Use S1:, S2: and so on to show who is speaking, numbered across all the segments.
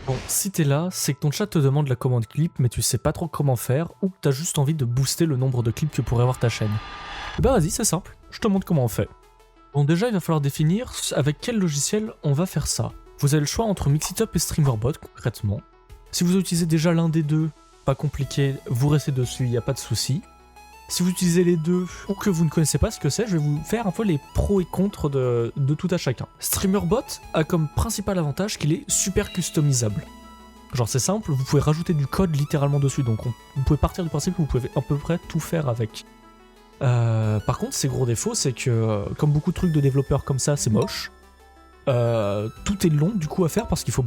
S1: Bon, si t'es là, c'est que ton chat te demande la commande clip, mais tu sais pas trop comment faire, ou que t'as juste envie de booster le nombre de clips que pourrait avoir ta chaîne. Et bah vas-y, c'est simple, je te montre comment on fait. Bon, déjà, il va falloir définir avec quel logiciel on va faire ça. Vous avez le choix entre Mixitup et StreamerBot, concrètement. Si vous utilisez déjà l'un des deux, pas compliqué, vous restez dessus, il n'y a pas de souci. Si vous utilisez les deux ou que vous ne connaissez pas ce que c'est, je vais vous faire un peu les pros et contre de tout à chacun. StreamerBot a comme principal avantage qu'il est super customisable. Genre c'est simple, vous pouvez rajouter du code littéralement dessus, donc vous pouvez partir du principe que vous pouvez à peu près tout faire avec. Par contre, ses gros défauts, c'est que comme beaucoup de trucs de développeurs comme ça, c'est moche. Tout est long du coup à faire parce qu'il faut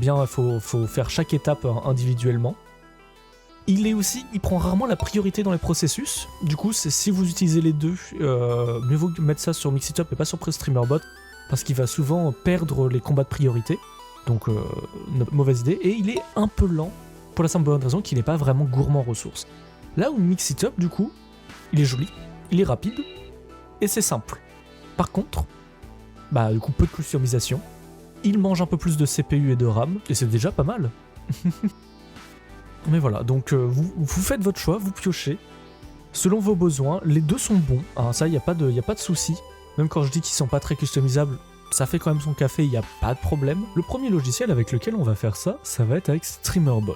S1: faire chaque étape individuellement. Il prend rarement la priorité dans les processus. Du coup, si vous utilisez les deux, mieux vaut mettre ça sur Mixitup et pas sur StreamerBot parce qu'il va souvent perdre les combats de priorité. Donc, mauvaise idée. Et il est un peu lent pour la simple bonne raison qu'il n'est pas vraiment gourmand en ressources. Là où Mixitup, du coup, il est joli, il est rapide et c'est simple. Par contre, du coup, peu de customisation. Il mange un peu plus de CPU et de RAM et c'est déjà pas mal. Mais voilà, donc vous faites votre choix, vous piochez. Selon vos besoins, les deux sont bons, hein, ça, il n'y a pas de souci. Même quand je dis qu'ils sont pas très customisables, ça fait quand même son café, il n'y a pas de problème. Le premier logiciel avec lequel on va faire ça, ça va être avec StreamerBot.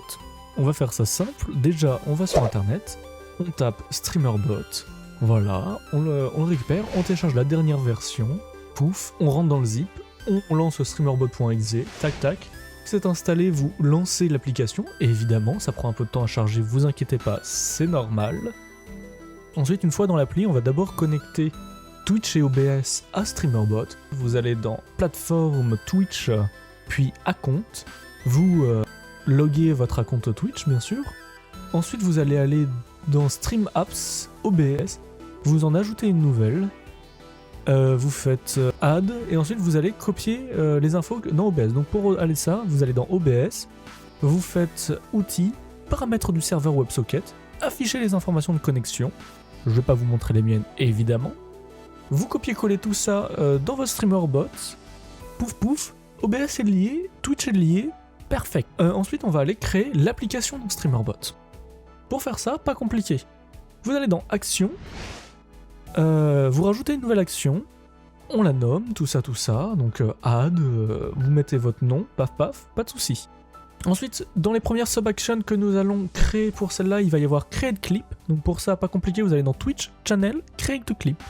S1: On va faire ça simple, déjà on va sur internet, on tape StreamerBot, voilà, on le récupère, on télécharge la dernière version, pouf, on rentre dans le zip, on lance streamerbot.exe, tac tac. C'est installé, vous lancez l'application, et évidemment, ça prend un peu de temps à charger, vous inquiétez pas, c'est normal. Ensuite, une fois dans l'appli, on va d'abord connecter Twitch et OBS à StreamerBot. Vous allez dans plateforme Twitch, puis à compte. Vous loguez votre compte Twitch, bien sûr. Ensuite, vous allez aller dans Stream Apps, OBS, vous en ajoutez une nouvelle. Vous faites add et ensuite vous allez copier les infos dans OBS. Donc pour aller ça, vous allez dans OBS, vous faites outils, paramètres du serveur WebSocket, affichez les informations de connexion. Je vais pas vous montrer les miennes évidemment. Vous copiez-collez tout ça dans votre StreamerBot. Pouf pouf, OBS est lié, Twitch est lié, perfect. Ensuite on va aller créer l'application dans StreamerBot. Pour faire ça, pas compliqué. Vous allez dans Action. Vous rajoutez une nouvelle action, on la nomme, tout ça, donc add, vous mettez votre nom, paf paf, pas de souci. Ensuite, dans les premières sub-actions que nous allons créer pour celle-là, il va y avoir Create Clip, donc pour ça, pas compliqué, vous allez dans Twitch, Channel, Create Clip.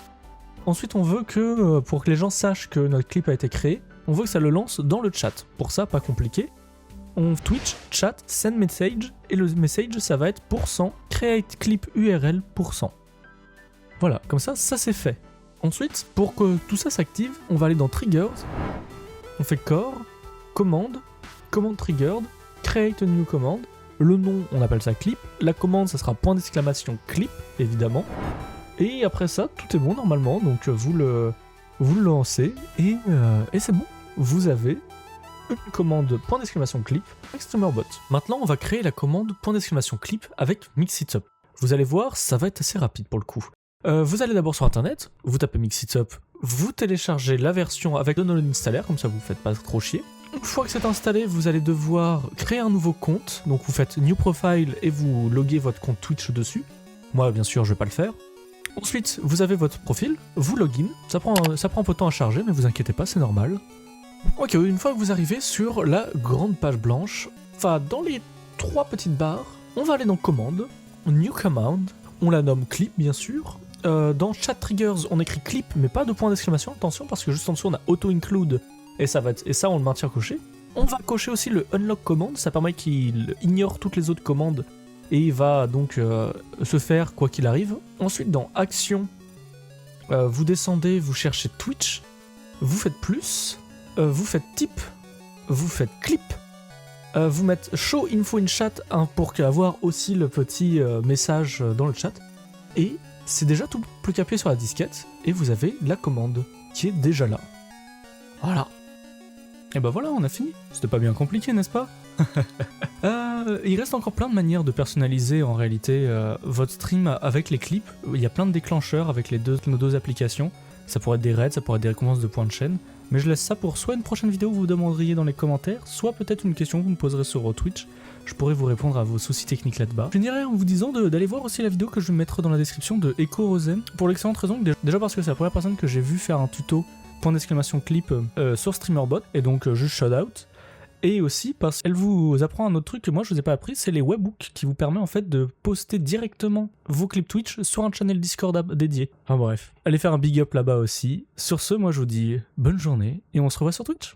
S1: Ensuite, on veut que, pour que les gens sachent que notre clip a été créé, on veut que ça le lance dans le chat. Pour ça, pas compliqué. On Twitch, chat, send message, et le message, ça va être %create clip URL %. Voilà, comme ça c'est fait. Ensuite, pour que tout ça s'active, on va aller dans Triggers, on fait Core, Commande Triggered, Create a New Command, le nom, on appelle ça Clip, la commande, ça sera .! Clip, évidemment, et après ça, tout est bon normalement, donc vous le lancez, et c'est bon, vous avez une commande .! Clip avec StreamerBot. Maintenant, on va créer la commande .! Clip avec Mixitup. Vous allez voir, ça va être assez rapide pour le coup. Vous allez d'abord sur internet, vous tapez Mixitup, vous téléchargez la version avec le download installer, comme ça vous faites pas trop chier. Une fois que c'est installé, vous allez devoir créer un nouveau compte, donc vous faites New Profile et vous loguez votre compte Twitch dessus. Moi bien sûr je vais pas le faire. Ensuite vous avez votre profil, vous login, ça prend un peu de temps à charger mais vous inquiétez pas, c'est normal. Ok, une fois que vous arrivez sur la grande page blanche, enfin dans les 3 petites barres, on va aller dans Commande, New Command, on la nomme Clip bien sûr. Dans Chat Triggers, on écrit Clip, mais pas de point d'exclamation, attention, parce que juste en dessous on a Auto Include, et ça on le maintient coché. On va cocher aussi le Unlock Command, ça permet qu'il ignore toutes les autres commandes, et il va donc se faire quoi qu'il arrive. Ensuite, dans Action, vous descendez, vous cherchez Twitch, vous faites plus, vous faites Type, vous faites Clip, vous mettez Show Info in Chat pour avoir aussi le petit message dans le chat, et c'est déjà tout, plus qu'à appuyer sur la disquette, et vous avez la commande qui est déjà là. Voilà. Et bah voilà, on a fini. C'était pas bien compliqué, n'est-ce pas? Il reste encore plein de manières de personnaliser en réalité votre stream avec les clips. Il y a plein de déclencheurs avec nos deux applications. Ça pourrait être des raids, ça pourrait être des récompenses de points de chaîne. Mais je laisse ça pour soit une prochaine vidéo que vous demanderiez dans les commentaires, soit peut-être une question que vous me poserez sur Twitch. Je pourrais vous répondre à vos soucis techniques là-bas. Je finirai en vous disant d'aller voir aussi la vidéo que je vais mettre dans la description de Echo Rosen, pour l'excellente raison que déjà parce que c'est la première personne que j'ai vu faire un tuto !clip sur StreamerBot, et donc juste shout out. Et aussi parce qu'elle vous apprend un autre truc que moi je vous ai pas appris, c'est les webhooks qui vous permet en fait de poster directement vos clips Twitch sur un channel Discord dédié. Enfin bref, allez faire un big up là-bas aussi. Sur ce, moi je vous dis bonne journée et on se revoit sur Twitch.